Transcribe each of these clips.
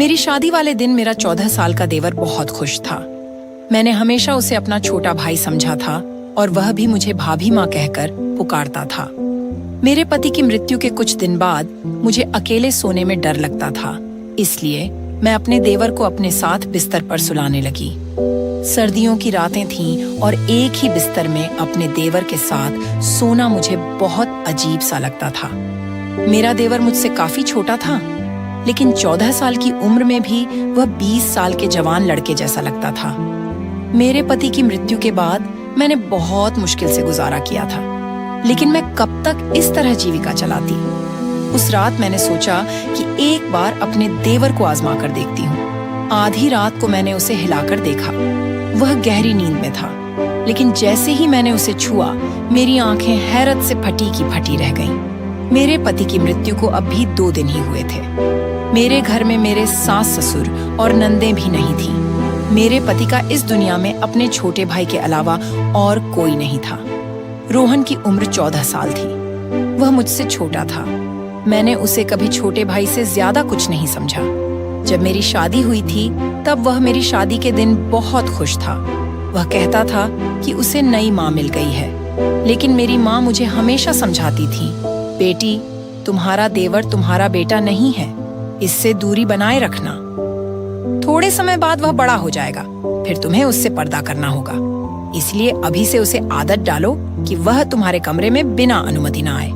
मेरी शादी वाले दिन मेरा 14 साल का देवर बहुत खुश था। मैंने हमेशा उसे अपना छोटा भाई समझा था और वह भी मुझे भाभी माँ कहकर पुकारता था। मेरे पति की मृत्यु के कुछ दिन बाद मुझे अकेले सोने में डर लगता था, इसलिए मैं अपने देवर को अपने साथ बिस्तर पर सुलाने लगी। सर्दियों की रातें थीं और एक ही बिस्तर में अपने देवर के साथ सोना मुझे बहुत अजीब सा लगता था। मेरा देवर मुझसे काफी छोटा था, लेकिन 14 साल की उम्र में भी वह 20 साल के जवान लड़के जैसा लगता था। मेरे पति की मृत्यु के बाद मैंने बहुत मुश्किल से गुजारा किया था, लेकिन मैं कब तक इस तरह जीविका चलाती। उस रात मैंने सोचा कि एक बार अपने देवर को आजमा कर देखती हूँ। आधी रात को मैंने उसे हिलाकर देखा। वह गहरी नींद में था, लेकिन जैसे ही मैंने उसे छुआ, मेरी आंखें हैरत से फटी की फटी रह गईं। मेरे पति की मृत्यु को अब भी 2 दिन ही हुए थे। मेरे घर में मेरे सास ससुर और नंदें भी नहीं थीं। मेरे पति का इस दुनिया में अपने छोटे भाई के अलावा और कोई नहीं था। रोहन की उम्र 14 साल थी। वह मुझसे छोटा था। मैंने उसे कभी छोटे भाई से ज्यादा कुछ नहीं समझा। जब मेरी शादी हुई थी, तब वह मेरी शादी के दिन बहुत खुश था। वह कहता था कि उसे नई माँ मिल गई है, लेकिन मेरी माँ मुझे हमेशा समझाती थी, बेटी, तुम्हारा देवर तुम्हारा बेटा नहीं है, इससे दूरी बनाए रखना। थोड़े समय बाद वह बड़ा हो जाएगा, फिर तुम्हें उससे पर्दा करना होगा। इसलिए अभी से उसे आदत डालो कि वह तुम्हारे कमरे में बिना अनुमति ना आए।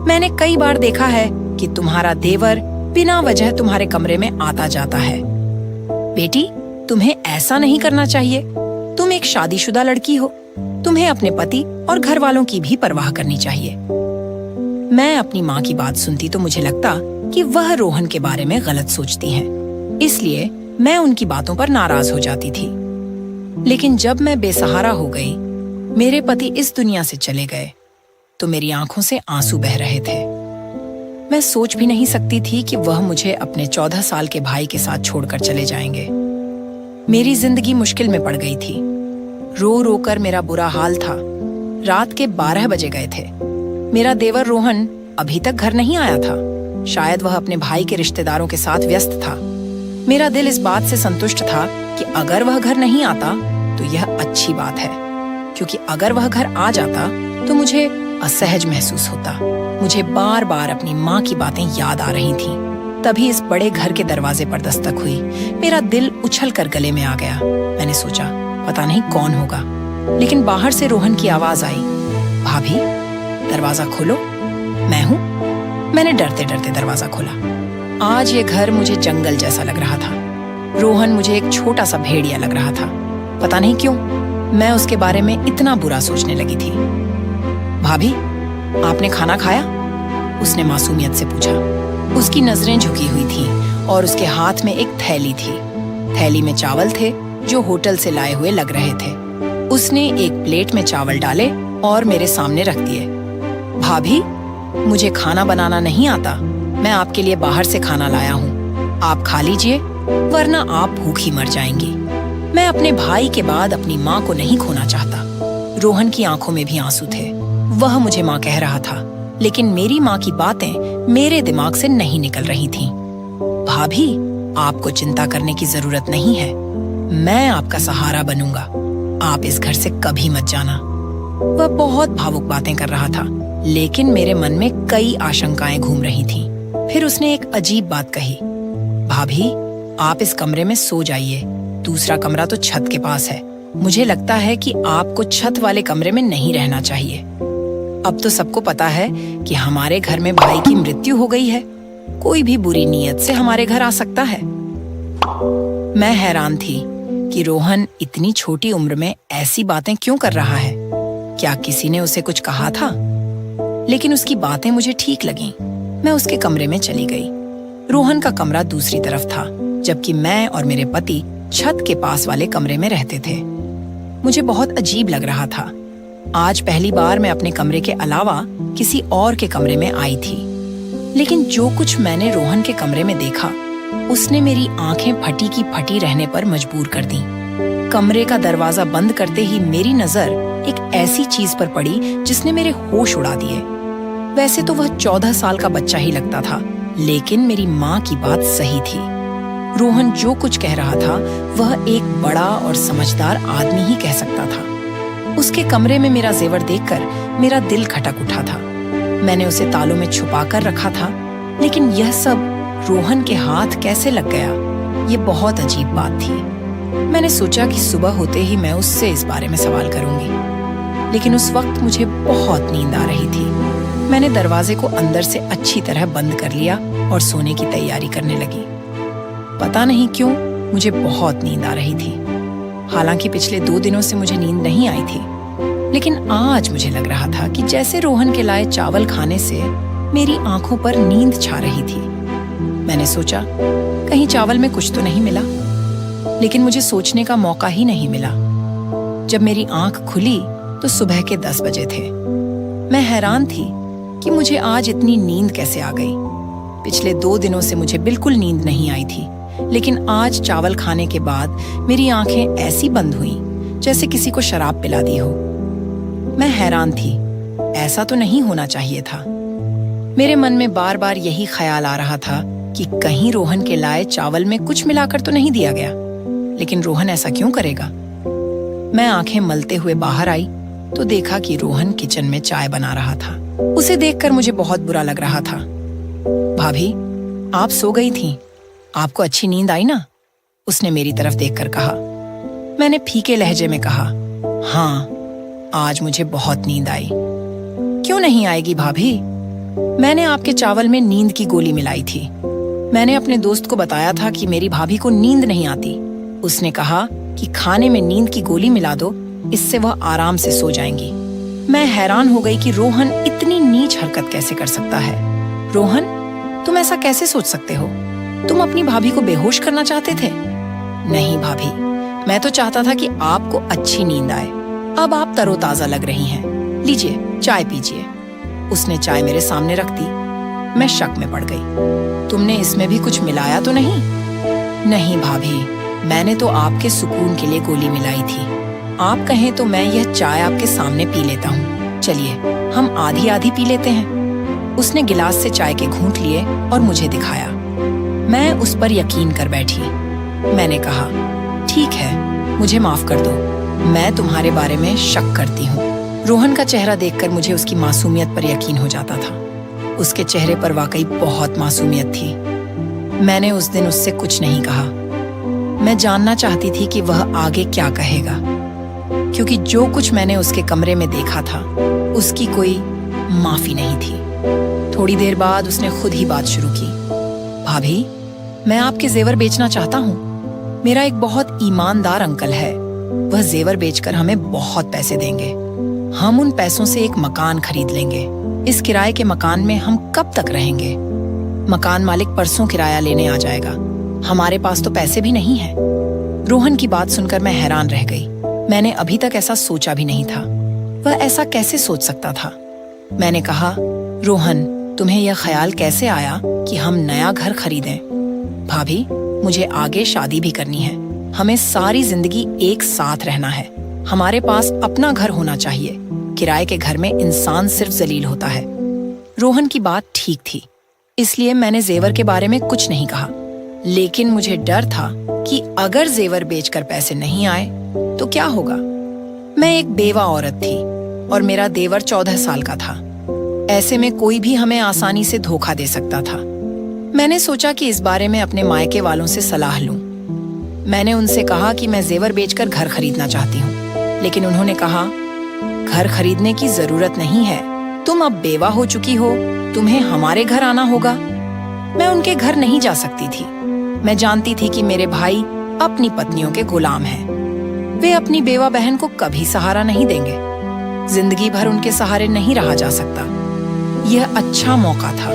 मैंने कई बार देखा है कि तुम्हारा देवर बिना वजह तुम्हारे कमरे में आता जाता है। बेटी, तुम्हें ऐसा नहीं करना चाहिए। तुम एक शादीशुदा लड़की हो। तुम्हें अपने पति और घर वालों की भी परवाह करनी चाहिए। मैं अपनी माँ की बात सुनती तो मुझे लगता कि वह रोहन के बारे में गलत सोचती हैं। इसलिए मैं उनकी बातों पर नाराज हो जाती थी। लेकिन जब मैं बेसहारा हो गई, मेरे पति इस दुनिया से चले गए, तो मेरी आंखों से आंसू बह रहे थे। मैं सोच भी नहीं सकती थी कि वह मुझे अपने 14 साल के भाई के साथ छोड़कर चले जाएंगे। मेरी जिंदगी मुश्किल में पड़ गई थी। रो रो कर मेरा बुरा हाल था। रात के 12 बजे गए थे। मेरा देवर रोहन अभी तक घर नहीं आया था। शायद वह अपने भाई के रिश्तेदारों के साथ व्यस्त था। मेरा दिल इस बात से संतुष्ट था कि अगर वह घर नहीं आता तो यह अच्छी बात है, क्योंकि अगर वह घर आ जाता तो मुझे असहज महसूस होता। मुझे बार बार अपनी माँ की बातें याद आ रही थीं। तभी इस बड़े घर के दरवाजे पर दस्तक हुई। मेरा दिल उछल कर गले में आ गया। मैंने सोचा, पता नहीं कौन होगा, लेकिन बाहर से रोहन की आवाज आई, भाभी, दरवाजा खोलो, मैं हूँ। मैंने डरते डरते दरवाजा खोला। आज ये घर मुझे जंगल जैसा लग रहा था। रोहन मुझे एक छोटा सा भेड़िया लग रहा था। पता नहीं क्यों मैं उसके बारे में इतना बुरा सोचने लगी थी। भाभी, आपने खाना खाया? उसने मासूमियत से पूछा। उसकी नजरें झुकी हुई थीं और उसके हाथ में एक थैली थी। थैली में चावल थे जो होटल से लाए हुए लग रहे थे। उसने एक प्लेट में चावल डाले और मेरे सामने रख दिए। भाभी, मुझे खाना बनाना नहीं आता। मैं आपके लिए बाहर से खाना लाया हूँ। आप खा लीजिए, वरना आप भूखी मर जाएंगी। मैं अपने भाई के बाद अपनी माँ को नहीं खोना चाहता। रोहन की आंखों में भी आंसू थे। वह मुझे माँ कह रहा था, लेकिन मेरी माँ की बातें मेरे दिमाग से नहीं निकल रही थीं। भाभी, आपको चिंता करने की जरूरत नहीं है। मैं आपका सहारा बनूंगा। आप इस घर से कभी मत जाना। वह बहुत भावुक बातें कर रहा था, लेकिन मेरे मन में कई आशंकाएं घूम रही थीं। फिर उसने एक अजीब बात कही, भाभी, आप इस कमरे में सो जाइए। दूसरा कमरा तो छत के पास है। मुझे लगता है कि आपको छत वाले कमरे में नहीं रहना चाहिए। अब तो सबको पता है कि हमारे घर में भाई की मृत्यु हो गई है। कोई भी बुरी नीयत से हमारे घर आ सकता है। मैं हैरान थी कि रोहन इतनी छोटी उम्र में ऐसी बातें क्यों कर रहा है। क्या किसी ने उसे कुछ कहा था? लेकिन उसकी बातें मुझे ठीक लगीं। मैं उसके कमरे में चली गई। रोहन का कमरा दूसरी तरफ था, जबकि मैं और मेरे पति छत के पास वाले कमरे में रहते थे। मुझे बहुत अजीब लग रहा था। आज पहली बार मैं अपने कमरे के अलावा किसी और के कमरे में आई थी। लेकिन जो कुछ मैंने रोहन के कमरे में देखा, उसने मेरी आंखें फटी की फटी रहने पर मजबूर कर दी। कमरे का दरवाजा बंद करते ही मेरी नजर एक ऐसी चीज पर पड़ी जिसने मेरे होश उड़ा दिए। वैसे तो वह 14 साल का बच्चा ही लगता था, लेकिन मेरी माँ की बात सही थी। रोहन जो कुछ कह रहा था वह एक बड़ा और समझदार आदमी ही कह सकता था। उसके कमरे में मेरा जेवर देखकर मेरा दिल खटक उठा था। मैंने उसे तालों में छुपा कर रखा था, लेकिन यह सब रोहन के हाथ कैसे लग गया, ये बहुत अजीब बात थी। मैंने सोचा कि सुबह होते ही मैं उससे इस बारे में सवाल करूंगी, लेकिन उस वक्त मुझे बहुत नींद आ रही थी। मैंने दरवाजे को अंदर से अच्छी तरह बंद कर लिया और सोने की तैयारी करने लगी। पता नहीं क्यों मुझे बहुत नींद आ रही थी। हालांकि पिछले 2 दिनों से मुझे नींद नहीं आई थी, लेकिन आज मुझे लग रहा था कि जैसे रोहन के लाए चावल खाने से मेरी आंखों पर नींद छा रही थी। मैंने सोचा कहीं चावल में कुछ तो नहीं मिला, लेकिन मुझे सोचने का मौका ही नहीं मिला। जब मेरी आंख खुली तो सुबह के 10 बजे थे। मैं हैरान थी कि मुझे आज इतनी नींद कैसे आ गई। पिछले 2 दिनों से मुझे बिल्कुल नींद नहीं आई थी, लेकिन आज चावल खाने के बाद मेरी आंखें ऐसी बंद हुईं जैसे किसी को शराब पिला दी हो। मैं हैरान थी, ऐसा तो नहीं होना चाहिए था। मेरे मन में बार बार यही ख्याल आ रहा था कि कहीं रोहन के लाए चावल में कुछ मिलाकर तो नहीं दिया गया। लेकिन रोहन ऐसा क्यों करेगा? मैं आंखें मलते हुए बाहर आई तो देखा कि रोहन किचन में चाय बना रहा था। उसे देखकर मुझे बहुत बुरा लग रहा था। भाभी, आप सो गई थीं? आपको अच्छी नींद आई ना? उसने मेरी तरफ देखकर कहा। मैंने फीके लहजे में कहा, हाँ, आज मुझे बहुत नींद आई। क्यों नहीं आएगी भाभी? मैंने आपके चावल में नींद की गोली मिलाई थी। मैंने अपने दोस्त को बताया था कि मेरी भाभी को नींद नहीं आती। उसने कहा कि खाने में नींद की गोली मिला दो, इससे वह आराम से सो जाएंगी। मैं हैरान हो गई कि रोहन इतनी नीच हरकत कैसे कर सकता है। रोहन, तुम ऐसा कैसे सोच सकते हो? तुम अपनी भाभी को बेहोश करना चाहते थे? नहीं भाभी, मैं तो चाहता था कि आपको अच्छी नींद आए। अब आप तरोताजा लग रही हैं। लीजिए, चाय पीजिए। उसने चाय मेरे सामने रख दी। मैं शक में पड़ गई। तुमने इसमें भी कुछ मिलाया तो नहीं? नहीं भाभी, मैंने तो आपके सुकून के लिए गोली मिलाई थी। आप कहें तो मैं यह चाय आपके सामने पी लेता हूँ। चलिए, हम आधी आधी पी लेते हैं। उसने गिलास से चाय के घूंट लिए और मुझे दिखाया। मैं उस पर यकीन कर बैठी। मैंने कहा, ठीक है, मुझे माफ कर दो, मैं तुम्हारे बारे में शक करती हूँ। रोहन का चेहरा देखकर मुझे उसकी मासूमियत पर यकीन हो जाता था। उसके चेहरे पर वाकई बहुत मासूमियत थी। मैंने उस दिन उससे कुछ नहीं कहा। मैं जानना चाहती थी कि वह आगे क्या कहेगा, क्योंकि जो कुछ मैंने उसके कमरे में देखा था उसकी कोई माफी नहीं थी। थोड़ी देर बाद उसने खुद ही बात शुरू की। भाभी, मैं आपके जेवर बेचना चाहता हूँ। मेरा एक बहुत ईमानदार अंकल है। वह जेवर बेचकर हमें बहुत पैसे देंगे। हम उन पैसों से एक मकान खरीद लेंगे। इस किराए के मकान में हम कब तक रहेंगे? मकान मालिक परसों किराया लेने आ जाएगा। हमारे पास तो पैसे भी नहीं हैं। रोहन की बात सुनकर मैं हैरान रह गई। मैंने अभी तक ऐसा सोचा भी नहीं था। वह ऐसा कैसे सोच सकता था? मैंने कहा, रोहन, तुम्हें यह ख्याल कैसे आया कि हम नया घर खरीदें? भाभी, मुझे आगे शादी भी करनी है। हमें सारी जिंदगी एक साथ रहना है। हमारे पास अपना घर होना चाहिए। किराए के घर में इंसान सिर्फ जलील होता है। रोहन की बात ठीक थी, इसलिए मैंने जेवर के बारे में कुछ नहीं कहा। लेकिन मुझे डर था कि अगर जेवर बेचकर पैसे नहीं आए तो क्या होगा। मैं एक बेवा औरत थी और मेरा देवर 14 साल का था। ऐसे में कोई भी हमें आसानी से धोखा दे सकता था। मैंने सोचा कि इस बारे में अपने मायके वालों से सलाह लूं। मैंने उनसे कहा कि मैं जेवर बेचकर घर खरीदना चाहती हूँ, लेकिन उन्होंने कहा, घर खरीदने की जरूरत नहीं है। तुम अब बेवा हो चुकी हो, तुम्हें हमारे घर आना होगा। मैं उनके घर नहीं जा सकती थी। मैं जानती थी कि मेरे भाई अपनी पत्नियों के गुलाम हैं। वे अपनी बेवा बहन को कभी सहारा नहीं देंगे। जिंदगी भर उनके सहारे नहीं रहा जा सकता। यह अच्छा मौका था।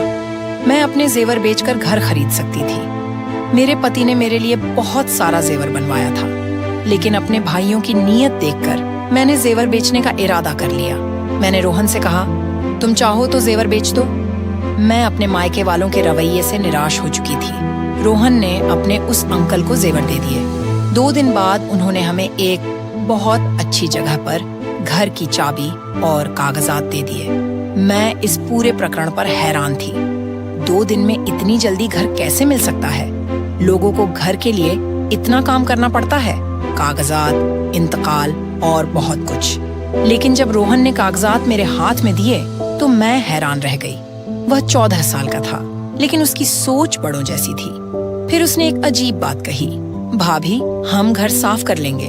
मैं अपने जेवर बेचकर घर खरीद सकती थी। मेरे पति ने मेरे लिए बहुत सारा जेवर बनवाया था, लेकिन अपने भाइयों की नीयत देखकर मैंने जेवर बेचने का इरादा कर लिया। मैंने रोहन से कहा, तुम चाहो तो जेवर बेच दो। मैं अपने मायके वालों के रवैये से निराश हो चुकी थी। रोहन ने अपने उस अंकल को जेवर दे दिए। 2 दिन बाद उन्होंने हमें एक बहुत अच्छी जगह पर घर की चाबी और कागजात दे दिए। मैं इस पूरे प्रकरण पर हैरान थी। 2 दिन में इतनी जल्दी घर कैसे मिल सकता है? लोगों को घर के लिए इतना काम करना पड़ता है, कागजात, इंतकाल और बहुत कुछ। लेकिन जब रोहन ने कागजात मेरे हाथ में दिए तो मैं हैरान रह गई। वह 14 साल का था, लेकिन उसकी सोच बड़ों जैसी थी। फिर उसने एक अजीब बात कही, भाभी हम घर साफ कर लेंगे,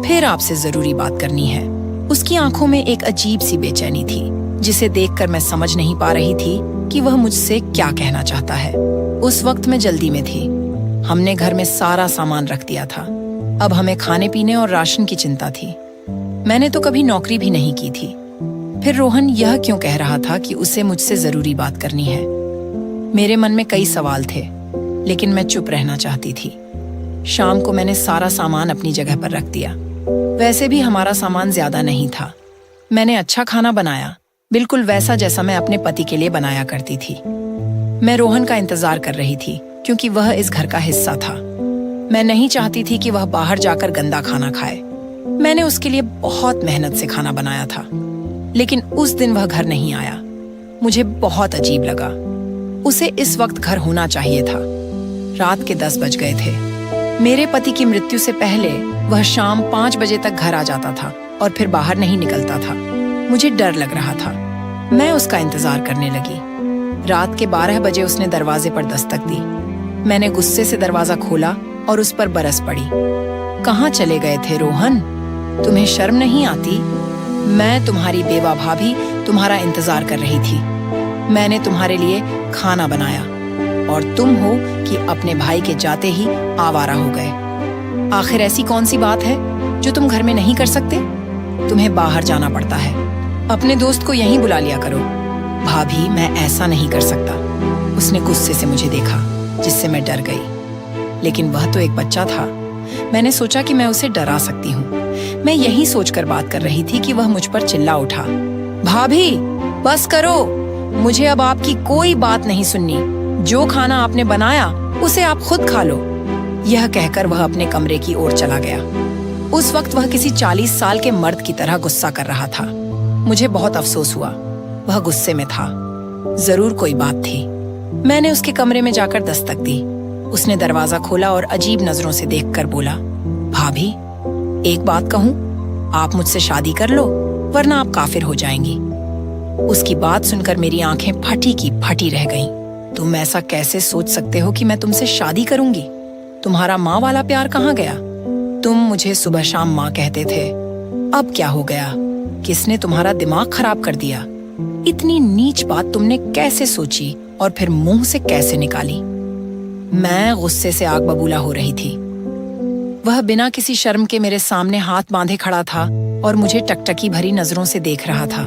फिर आपसे जरूरी बात करनी है। उसकी आंखों में एक अजीब सी बेचैनी थी, जिसे देखकर मैं समझ नहीं पा रही थी कि वह मुझसे क्या कहना चाहता है। उस वक्त मैं जल्दी में थी। हमने घर में सारा सामान रख दिया था। अब हमें खाने पीने और राशन की चिंता थी। मैंने तो कभी नौकरी भी नहीं की थी। फिर रोहन यह क्यों कह रहा था कि उसे मुझसे जरूरी बात करनी है? मेरे मन में कई सवाल थे, लेकिन मैं चुप रहना चाहती थी। शाम को मैंने सारा सामान अपनी जगह पर रख दिया। वैसे भी हमारा सामान ज्यादा नहीं था। मैंने अच्छा खाना बनाया, बिल्कुल वैसा जैसा मैं अपने पति के लिए बनाया करती थी। मैं रोहन का इंतजार कर रही थी, क्योंकि वह इस घर का हिस्सा था। मैं नहीं चाहती थी कि वह बाहर जाकर गंदा खाना खाए। मैंने उसके लिए बहुत मेहनत से खाना बनाया था, लेकिन उस दिन वह घर नहीं आया। मुझे बहुत अजीब लगा। उसे इस वक्त घर होना चाहिए था। रात के 10 बज गए थे। मेरे पति की मृत्यु से पहले वह शाम 5 बजे तक घर आ जाता था और फिर बाहर नहीं निकलता था। मुझे डर लग रहा था। मैं उसका इंतजार करने लगी। रात के 12 बजे उसने दरवाजे पर दस्तक दी। मैंने गुस्से से दरवाजा खोला और उस पर बरस पड़ी। कहाँ चले गए थे रोहन? तुम्हें शर्म नहीं आती? मैं तुम्हारी बेवा भाभी तुम्हारा इंतजार कर रही थी। मैंने तुम्हारे लिए खाना बनाया और तुम हो कि अपने भाई के जाते ही आवारा हो गए। आखिर ऐसी कौन सी बात है जो तुम घर में नहीं कर सकते? तुम्हें बाहर जाना पड़ता है। अपने दोस्त को यहीं बुला लिया करो। भाभी मैं ऐसा नहीं कर सकता। उसने गुस्से से मुझे देखा, जिससे मैं डर गई। लेकिन वह तो एक बच्चा था। मैंने सोचा कि मैं उसे डरा सकती हूँ। मैं यही सोचकर बात कर रही थी कि वह मुझ पर चिल्ला उठा, भाभी बस करो, मुझे अब आपकी कोई बात नहीं सुननी। जो खाना आपने बनाया उसे आप खुद खा लो। यह कहकर वह अपने कमरे की ओर चला गया। उस वक्त वह किसी 40 साल के मर्द की तरह गुस्सा कर रहा था। मुझे बहुत अफसोस हुआ। वह गुस्से में था। जरूर कोई बात थी। मैंने उसके कमरे में जाकर दस्तक दी। उसने दरवाजा खोला और अजीब नजरों से देखकर बोला, भाभी एक बात कहूं, आप मुझसे शादी कर लो, वरना आप काफिर हो जाएंगी। उसकी बात सुनकर मेरी आंखें फटी की फटी रह गईं। तुम ऐसा कैसे सोच सकते हो कि मैं तुमसे शादी करूंगी? तुम्हारा माँ वाला प्यार कहाँ गया? तुम मुझे सुबह शाम माँ कहते थे। अब क्या हो गया? किसने तुम्हारा दिमाग खराब कर दिया? इतनी नीच बात तुमने कैसे सोची और फिर मुंह से कैसे निकाली? मैं गुस्से से आग बबूला हो रही थी। वह बिना किसी शर्म के मेरे सामने हाथ बांधे खड़ा था और मुझे टकटकी भरी नजरों से देख रहा था।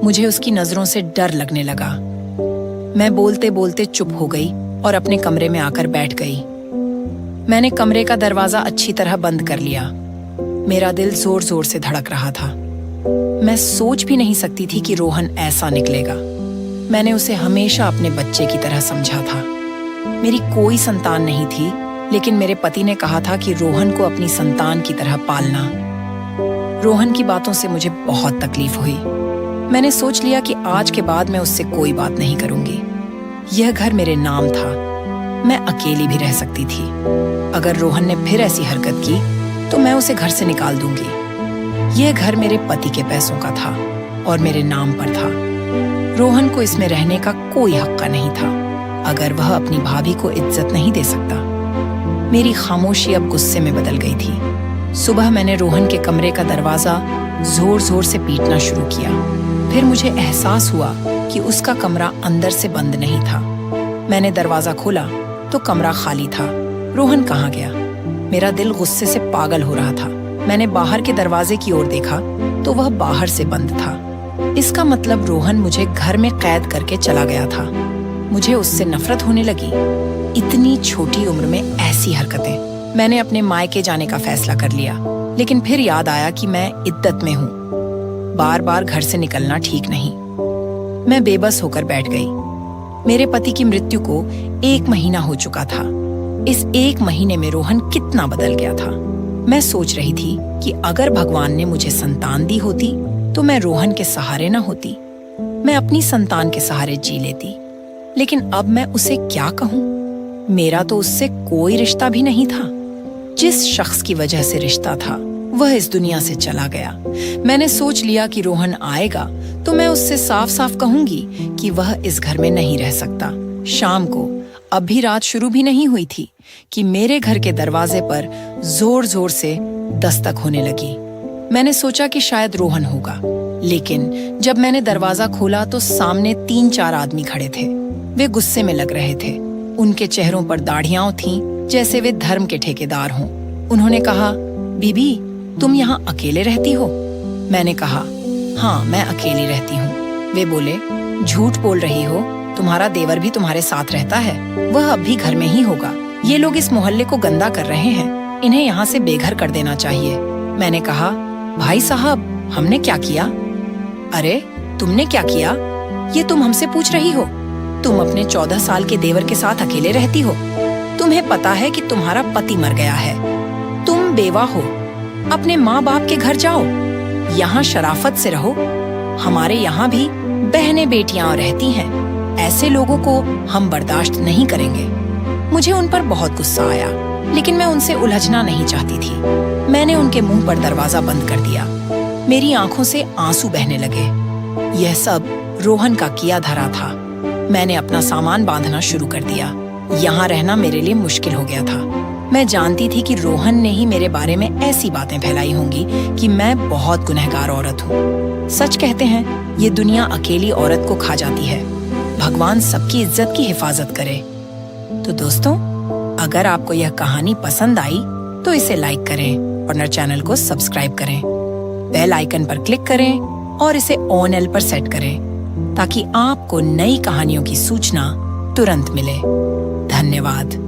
मुझे उसकी नजरों से डर लगने लगा। मैं बोलते बोलते चुप हो गई और अपने कमरे में आकर बैठ गई। मैंने कमरे का दरवाजा अच्छी तरह बंद कर लिया। मेरा दिल जोर जोर से धड़क रहा था। मैं सोच भी नहीं सकती थी कि रोहन ऐसा निकलेगा। मैंने उसे हमेशा अपने बच्चे की तरह समझा था। मेरी कोई संतान नहीं थी, लेकिन मेरे पति ने कहा था कि रोहन को अपनी संतान की तरह पालना। रोहन की बातों से मुझे बहुत तकलीफ हुई। मैंने सोच लिया कि आज के बाद मैं उससे कोई बात नहीं करूंगी। यह घर मेरे नाम था। मैं अकेली भी रह सकती थी। अगर रोहन ने फिर ऐसी हरकत की तो मैं उसे घर से निकाल दूंगी। यह घर मेरे पति के पैसों का था और मेरे नाम पर था। रोहन को इसमें रहने का कोई हक नहीं था, अगर वह अपनी भाभी को इज्जत नहीं दे सकता। मेरी खामोशी अब गुस्से में बदल गई थी। सुबह मैंने रोहन के कमरे का दरवाजा जोर जोर से पीटना शुरू किया। फिर मुझे एहसास हुआ कि उसका कमरा अंदर से बंद नहीं था। मैंने दरवाजा खोला तो कमरा खाली था। रोहन कहाँ गया? मेरा दिल गुस्से से पागल हो रहा था। मैंने बाहर के दरवाजे की ओर देखा तो वह बाहर से बंद था। इसका मतलब रोहन मुझे घर में कैद करके चला गया था। मुझे उससे नफरत होने लगी। इतनी छोटी उम्र में ऐसी हरकतें। मैंने अपने मायके जाने का फैसला कर लिया, लेकिन फिर याद आया कि मैं इद्दत में हूँ। बार बार घर से निकलना ठीक नहीं। मैं बेबस होकर बैठ गई। मेरे पति की मृत्यु को 1 महीना हो चुका था। इस 1 महीने में रोहन कितना बदल गया था। मैं सोच रही थी कि अगर भगवान ने मुझे संतान दी होती तो मैं रोहन के सहारे न होती। मैं अपनी संतान के सहारे जी लेती। लेकिन अब मैं उसे क्या कहूँ? मेरा तो उससे कोई रिश्ता भी नहीं था। जिस शख्स की वजह से रिश्ता था वह इस दुनिया से चला गया। मैंने सोच लिया कि रोहन आएगा तो मैं उससे साफ साफ कहूंगी कि वह इस घर में नहीं रह सकता। शाम को, अब भी रात शुरू भी नहीं हुई थी, कि मेरे घर के दरवाजे पर जोर जोर से दस्तक होने लगी। मैंने सोचा कि शायद रोहन होगा, लेकिन जब मैंने दरवाजा खोला तो सामने 3-4 आदमी खड़े थे। वे गुस्से में लग रहे थे। उनके चेहरों पर दाढ़ियां थीं, जैसे वे धर्म के ठेकेदार हों। उन्होंने कहा, बीबी, तुम यहाँ अकेले रहती हो? मैंने कहा, हाँ, मैं अकेली रहती हूँ। वे बोले, झूठ बोल रही हो, तुम्हारा देवर भी तुम्हारे साथ रहता है। वह अब भी घर में ही होगा। ये लोग इस मोहल्ले को गंदा कर रहे हैं, इन्हें यहाँ से बेघर कर देना चाहिए। मैंने कहा, भाई साहब, हमने क्या किया? अरे, तुमने क्या किया? ये तुम हमसे पूछ रही हो? तुम अपने 14 साल के देवर के साथ अकेले रहती हो। तुम्हें पता है कि तुम्हारा पति मर गया है। तुम बेवा हो। अपने माँ बाप के घर जाओ, यहाँ शराफत से रहो। हमारे यहाँ भी बहनें बेटियां रहती हैं। ऐसे लोगों को हम बर्दाश्त नहीं करेंगे। मुझे उन पर बहुत गुस्सा आया, लेकिन मैं उनसे उलझना नहीं चाहती थी। मैंने उनके मुंह पर दरवाजा बंद कर दिया। मेरी आंखों से आंसू बहने लगे। यह सब रोहन का किया धरा था। मैंने अपना सामान बांधना शुरू कर दिया। यहाँ रहना मेरे लिए मुश्किल हो गया था। मैं जानती थी कि रोहन ने ही मेरे बारे में ऐसी बातें फैलाई होंगी कि मैं बहुत गुनहगार औरत हूँ। सच कहते हैं, ये दुनिया अकेली औरत को खा जाती है। भगवान सबकी इज्जत की हिफाजत करे। तो दोस्तों, अगर आपको यह कहानी पसंद आई तो इसे लाइक करें और मेरे चैनल को सब्सक्राइब करें। बेल आइकन पर क्लिक करें और इसे ऑन एल पर सेट करें, ताकि आपको नई कहानियों की सूचना तुरंत मिले। धन्यवाद।